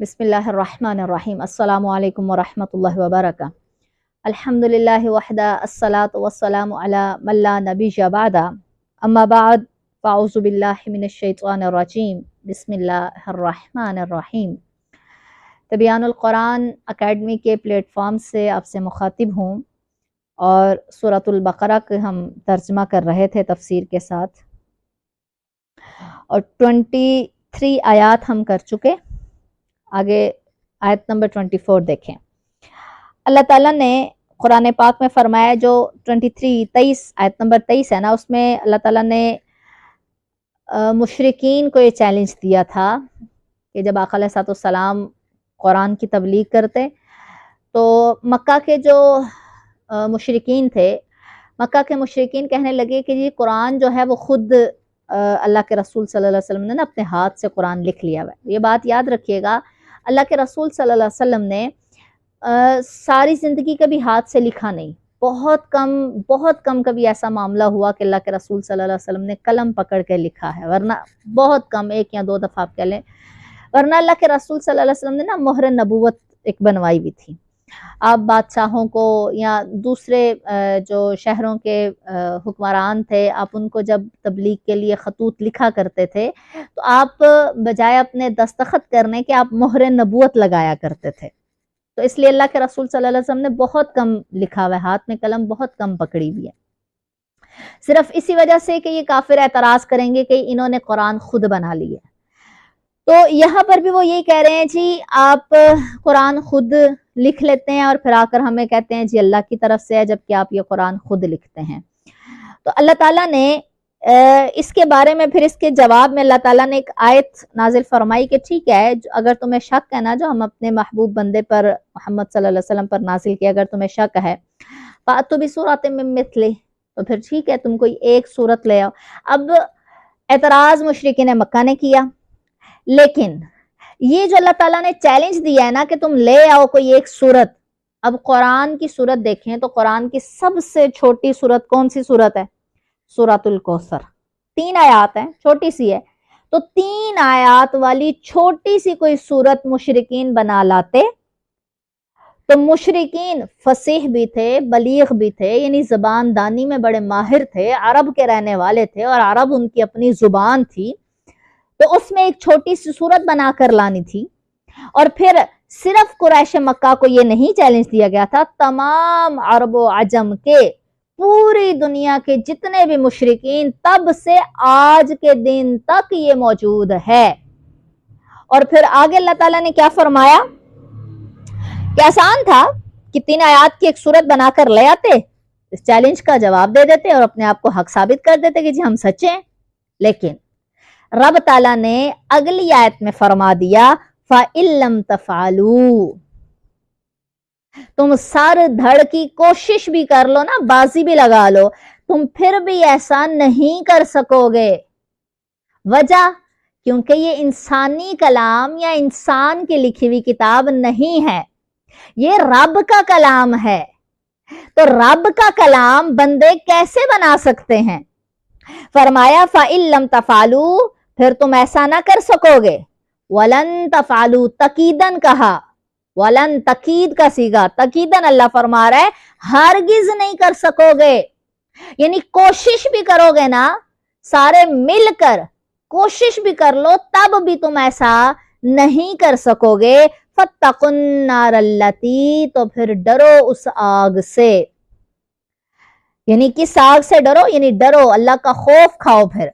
بسم اللہ الرحمن الرحیم السلام علیکم ورحمۃ اللہ وبرکاتہ الحمدللہ وحدہ الصلاۃ والسلام علی من لا نبی بعد اما بعد فاعوذ باللہ من الشیطان الرجیم بسم اللہ الرحمن الرحیم۔ تبیان القرآن اکیڈمی کے پلیٹ فارم سے آپ سے مخاطب ہوں اور سورۃ البقرہ کے ہم ترجمہ کر رہے تھے تفسیر کے ساتھ، اور 23 آیات ہم کر چکے۔ آگے آیت نمبر 24 دیکھیں۔ اللہ تعالیٰ نے قرآن پاک میں فرمایا، جو 23 آیت نمبر 23 ہے نا، اس میں اللہ تعالیٰ نے مشرکین کو یہ چیلنج دیا تھا کہ جب آقا علیہ السلام قرآن کی تبلیغ کرتے تو مکہ کے جو مشرکین تھے، مکہ کے مشرکین کہنے لگے کہ جی قرآن جو ہے وہ خود اللہ کے رسول صلی اللہ علیہ وسلم نے نا اپنے ہاتھ سے قرآن لکھ لیا ہوا ہے۔ یہ بات یاد رکھیے گا، اللہ کے رسول صلی اللہ علیہ وسلم نے ساری زندگی کبھی ہاتھ سے لکھا نہیں۔ بہت کم کبھی ایسا معاملہ ہوا کہ اللہ کے رسول صلی اللہ علیہ وسلم نے قلم پکڑ کے لکھا ہے، ورنہ بہت کم، 1 یا 2 دفعہ آپ کہہ لیں، ورنہ اللہ کے رسول صلی اللہ علیہ وسلم نے نا مہر نبوت ایک بنوائی ہوئی تھی۔ آپ بادشاہوں کو یا دوسرے جو شہروں کے حکمران تھے، آپ ان کو جب تبلیغ کے لیے خطوط لکھا کرتے تھے تو آپ بجائے اپنے دستخط کرنے کے آپ مہر نبوت لگایا کرتے تھے۔ تو اس لیے اللہ کے رسول صلی اللہ علیہ وسلم نے بہت کم لکھا ہوا ہے، ہاتھ میں قلم بہت کم پکڑی ہوئی ہے، صرف اسی وجہ سے کہ یہ کافر اعتراض کریں گے کہ انہوں نے قرآن خود بنا لی ہے۔ تو یہاں پر بھی وہ یہی کہہ رہے ہیں، جی آپ قرآن خود لکھ لیتے ہیں اور پھر آ کر ہمیں کہتے ہیں جی اللہ کی طرف سے ہے، جبکہ آپ یہ قرآن خود لکھتے ہیں۔ تو اللہ تعالیٰ نے اس کے بارے میں پھر اس کے جواب میں اللہ تعالیٰ نے ایک آیت نازل فرمائی کہ ٹھیک ہے، اگر تمہیں شک ہے نا، جو ہم اپنے محبوب بندے پر محمد صلی اللہ علیہ وسلم پر نازل کیا، اگر تمہیں شک ہے فَأْتُوا بِسُورَةٍ مِّن مِّثْلِهِ، تو پھر ٹھیک ہے، تم کوئی ایک سورت لے آؤ۔ اب اعتراض مشرکین مکہ نے کیا، لیکن یہ جو اللہ تعالیٰ نے چیلنج دیا ہے نا کہ تم لے آؤ کوئی ایک سورت، اب قرآن کی سورت دیکھیں تو قرآن کی سب سے چھوٹی سورت کون سی سورت ہے؟ سورۃ الکوثر، 3 آیات ہیں، چھوٹی سی ہے۔ تو 3 آیات والی چھوٹی سی کوئی سورت مشرکین بنا لاتے تو مشرکین فصیح بھی تھے، بلیغ بھی تھے، یعنی زبان دانی میں بڑے ماہر تھے، عرب کے رہنے والے تھے اور عرب ان کی اپنی زبان تھی، تو اس میں ایک چھوٹی سی صورت بنا کر لانی تھی۔ اور پھر صرف قریش مکہ کو یہ نہیں چیلنج دیا گیا تھا، تمام عرب و عجم کے، پوری دنیا کے جتنے بھی مشرکین تب سے آج کے دن تک یہ موجود ہے۔ اور پھر آگے اللہ تعالیٰ نے کیا فرمایا کہ آسان تھا کہ 3 آیات کی ایک صورت بنا کر لے آتے، اس چیلنج کا جواب دے دیتے اور اپنے آپ کو حق ثابت کر دیتے کہ جی ہم سچے ہیں۔ لیکن رب تعالیٰ نے اگلی آیت میں فرما دیا فَإِن لَّمْ تَفْعَلُوا، تم سر دھڑ کی کوشش بھی کر لو نا، بازی بھی لگا لو، تم پھر بھی ایسا نہیں کر سکو گے۔ وجہ کیونکہ یہ انسانی کلام یا انسان کی لکھی ہوئی کتاب نہیں ہے، یہ رب کا کلام ہے۔ تو رب کا کلام بندے کیسے بنا سکتے ہیں؟ فرمایا فَإِن لَّمْ تَفْعَلُوا، پھر تم ایسا نہ کر سکو گے۔ وَلَن تَفْعَلُوا، تقیداً کہا، ولن تقید کا صیغہ، تقیداً اللہ فرما رہا ہے ہرگز نہیں کر سکو گے، یعنی کوشش بھی کرو گے نا، سارے مل کر کوشش بھی کر لو تب بھی تم ایسا نہیں کر سکو گے۔ فَاتَّقُوا النَّارَ الَّتِي، تو پھر ڈرو اس آگ سے، یعنی کس آگ سے ڈرو؟ یعنی ڈرو، اللہ کا خوف کھاؤ، پھر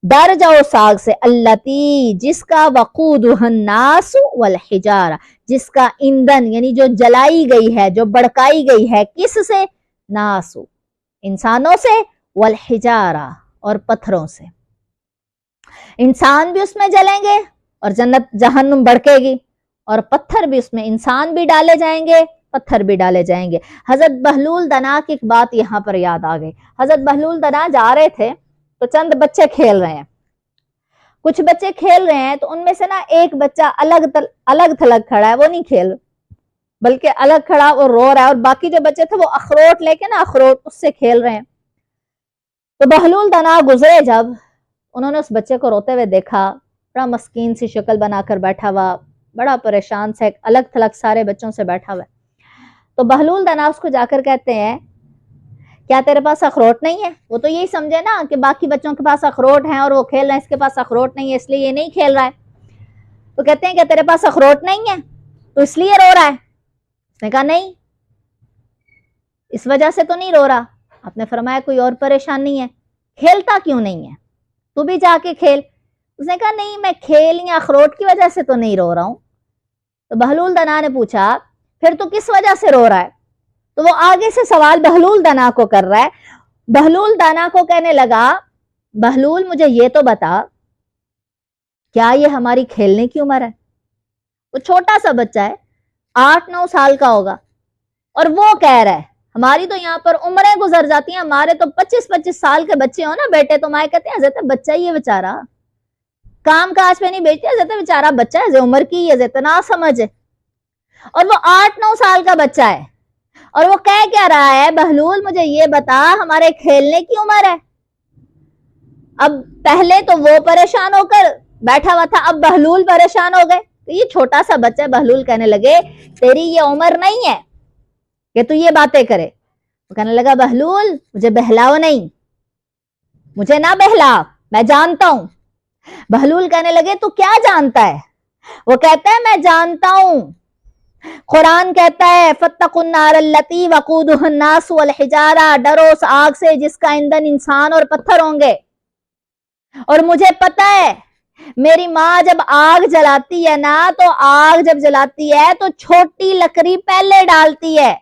ڈر جاؤ اس آگ سے، الَّتِي، جس کا وقودها الناس والحجارہ، جس کا ایندھن یعنی جو جلائی گئی ہے، جو بڑکائی گئی ہے، کس سے؟ ناس، انسانوں سے، والحجارہ، اور پتھروں سے۔ انسان بھی اس میں جلیں گے اور جنت جہنم بڑکے گی، اور پتھر بھی اس میں، انسان بھی ڈالے جائیں گے، پتھر بھی ڈالے جائیں گے۔ حضرت بہلول دنا کی ایک بات یہاں پر یاد آ گئی۔ حضرت بہلول دنا جا رہے تھے تو چند بچے کھیل رہے ہیں، کچھ بچے کھیل رہے ہیں، تو ان میں سے نا ایک بچہ الگ تھلگ کھڑا ہے، وہ نہیں کھیل بلکہ الگ کھڑا اور رو رہا ہے، اور باقی جو بچے تھے وہ اخروٹ لے کے نا، اخروٹ اس سے کھیل رہے ہیں۔ تو بہلول دنا گزرے، جب انہوں نے اس بچے کو روتے ہوئے دیکھا، بڑا مسکین سی شکل بنا کر بیٹھا ہوا، بڑا پریشان سے الگ تھلگ سارے بچوں سے بیٹھا ہوا ہے. تو بہلول دنا اس کو جا کر کہتے ہیں کیا تیرے پاس اخروٹ نہیں ہے؟ وہ تو یہی سمجھے نا کہ باقی بچوں کے پاس اخروٹ ہیں اور وہ کھیل رہے ہیں، اس کے پاس اخروٹ نہیں ہے اس لیے یہ نہیں کھیل رہا ہے. تو کہتے ہیں کہ تیرے پاس اخروٹ نہیں ہے تو اس لیے رو رہا ہے؟ اس نے کہا نہیں، اس وجہ سے تو نہیں رو رہا. آپ نے فرمایا کوئی اور پریشانی ہے؟ کھیلتا کیوں نہیں ہے؟ تو بھی جا کے کھیل. اس نے کہا نہیں، میں کھیل یا اخروٹ کی وجہ سے تو نہیں رو رہا ہوں. تو بہلول دنا نے پوچھا پھر تو کس وجہ سے رو رہا ہے؟ تو وہ آگے سے سوال بہلول دنا کو کر رہا ہے. بہلول دنا کو کہنے لگا بہلول مجھے یہ تو بتا کیا یہ ہماری کھیلنے کی عمر ہے؟ وہ چھوٹا سا بچہ ہے، 8-9 سال کا ہوگا، اور وہ کہہ رہا ہے ہماری تو یہاں پر عمریں گزر جاتی ہیں، ہمارے تو 25-25 سال کے بچے ہو نا بیٹے تو مائیں کہتے ہیں حضرت بچہ ہی ہے بیچارہ، کام کاج پہ نہیں بیچتے، حضرت بیچارہ بچہ ہے، عمر کی ہے، اتنا سمجھ ہے. اور وہ 8-9 سال کا بچہ ہے اور وہ کہہ کیا رہا ہے بہلول مجھے یہ بتا ہمارے کھیلنے کی عمر ہے. اب پہلے تو وہ پریشان ہو کر بیٹھا ہوا تھا، اب بہلول پریشان ہو گئے. تو یہ چھوٹا سا بچہ بہلول کہنے لگے تیری یہ عمر نہیں ہے کہ تو یہ باتیں کرے. وہ کہنے لگا بہلول مجھے بہلاؤ نہیں، مجھے نہ بہلا، میں جانتا ہوں. بہلول کہنے لگے تو کیا جانتا ہے؟ وہ کہتا ہے میں جانتا ہوں، قرآن کہتا ہے فَاتَّقُوا النَّارَ الَّتِي وَقُودُهَا النَّاسُ وَالْحِجَارَةُ، ڈرو اس آگ سے جس کا ایندھن انسان اور پتھر ہوں گے. اور مجھے پتا ہے میری ماں جب آگ جلاتی ہے نا تو آگ جب جلاتی ہے تو چھوٹی لکڑی پہلے ڈالتی ہے،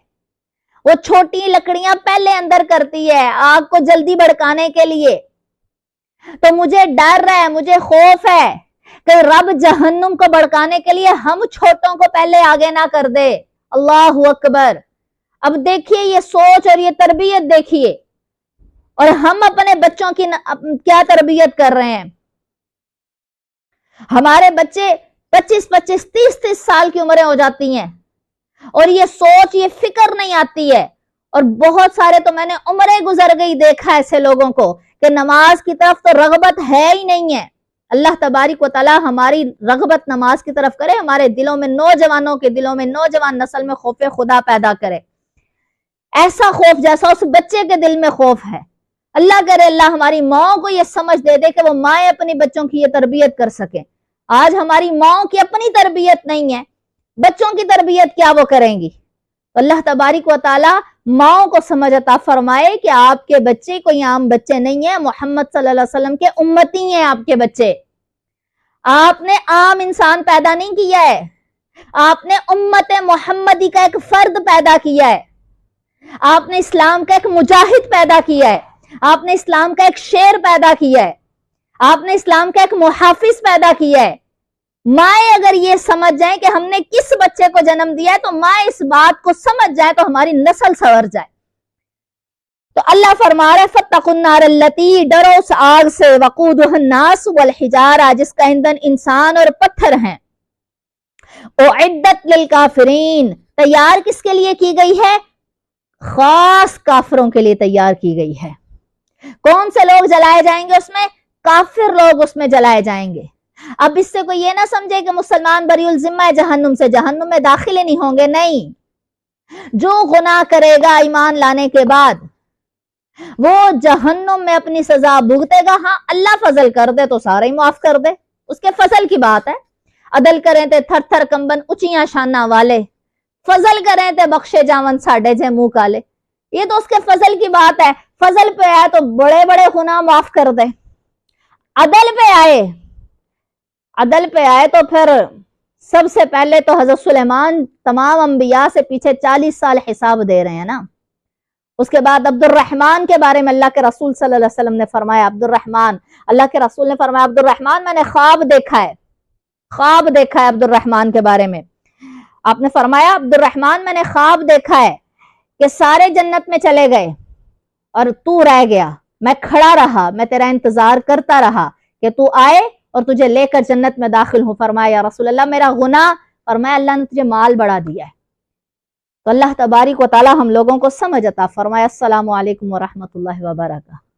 وہ چھوٹی لکڑیاں پہلے اندر کرتی ہے آگ کو جلدی بھڑکانے کے لیے. تو مجھے ڈر ہے، مجھے خوف ہے کہ رب جہنم کو بھڑکانے کے لیے ہم چھوٹوں کو پہلے آگے نہ کر دے. اللہ اکبر. اب دیکھیے یہ سوچ اور یہ تربیت دیکھیے، اور ہم اپنے بچوں کی کیا تربیت کر رہے ہیں. ہمارے بچے 25-25 30-30 سال کی عمریں ہو جاتی ہیں اور یہ سوچ یہ فکر نہیں آتی ہے. اور بہت سارے تو میں نے عمریں گزر گئی دیکھا ایسے لوگوں کو کہ نماز کی طرف تو رغبت ہے ہی نہیں ہے. اللہ تبارک و تعالی ہماری رغبت نماز کی طرف کرے، ہمارے دلوں میں نوجوانوں کے دلوں میں نوجوان نسل میں خوف خدا پیدا کرے، ایسا خوف جیسا اس بچے کے دل میں خوف ہے. اللہ کرے اللہ ہماری ماں کو یہ سمجھ دے دے کہ وہ مائیں اپنی بچوں کی یہ تربیت کر سکیں. آج ہماری ماں کی اپنی تربیت نہیں ہے، بچوں کی تربیت کیا وہ کریں گی؟ اللہ تبارک و تعالی ماں کو سمجھ عطا فرمائے کہ آپ کے بچے کوئی عام بچے نہیں ہیں، محمد صلی اللہ علیہ وسلم کے امتی ہیں آپ کے بچے. آپ نے عام انسان پیدا نہیں کیا ہے، آپ نے امت محمدی کا ایک فرد پیدا کیا ہے، آپ نے اسلام کا ایک مجاہد پیدا کیا ہے، آپ نے اسلام کا ایک شیر پیدا کیا ہے، آپ نے اسلام کا ایک محافظ پیدا کیا ہے. مائیں اگر یہ سمجھ جائیں کہ ہم نے کس بچے کو جنم دیا ہے تو مائیں اس بات کو سمجھ جائیں تو ہماری نسل سنور جائے. تو اللہ فرما رہا ہے فَاتَّقُوا النَّارَ الَّتِي، ڈرو اس آگ سے وَقُودُهَا النَّاسُ وَالْحِجَارَةُ جس کا ایندھن انسان اور پتھر ہیں. اُعِدَّتْ لِلْكَافِرِينَ تیار کس کے لیے کی گئی ہے؟ خاص کافروں کے لیے تیار کی گئی ہے. کون سے لوگ جلائے جائیں گے اس میں؟ کافر لوگ اس میں جلائے جائیں گے. اب اس سے کوئی یہ نہ سمجھے کہ مسلمان بری الذمہ ہے جہنم سے، جہنم میں داخل ہی نہیں ہوں گے، نہیں. جو گناہ کرے گا ایمان لانے کے بعد وہ جہنم میں اپنی سزا بھگتے گا. ہاں اللہ فضل کر دے تو سارے ہی معاف کر دے، اس کے فضل کی بات ہے. عدل کریں تے تھر تھر کمبن اچیاں شانہ والے، فضل کریں تے بخشے جاون ساڑے جے منہ کالے. یہ تو اس کے فضل کی بات ہے. فضل پہ آئے تو بڑے بڑے گناہ معاف کر دے. عدل پہ آئے تو پھر سب سے پہلے تو حضرت سلیمان تمام انبیاء سے پیچھے 40 سال حساب دے رہے ہیں نا. اس کے بعد عبد الرحمن کے بارے میں اللہ کے رسول صلی اللہ علیہ وسلم نے فرمایا، عبد الرحمن، اللہ کے رسول نے فرمایا عبد الرحمن میں نے خواب دیکھا ہے عبد الرحمن کے بارے میں. آپ نے فرمایا عبد الرحمن میں نے خواب دیکھا ہے کہ سارے جنت میں چلے گئے اور تو رہ گیا، میں کھڑا رہا، میں تیرا انتظار کرتا رہا کہ تو آئے اور تجھے لے کر جنت میں داخل ہوں. فرمایا یا رسول اللہ میرا گناہ؟ فرمایا اللہ نے تجھے مال بڑھا دیا ہے. تو اللہ تبارک و تعالی ہم لوگوں کو سمجھ عطا فرمایا. السلام علیکم ورحمۃ اللہ وبرکاتہ.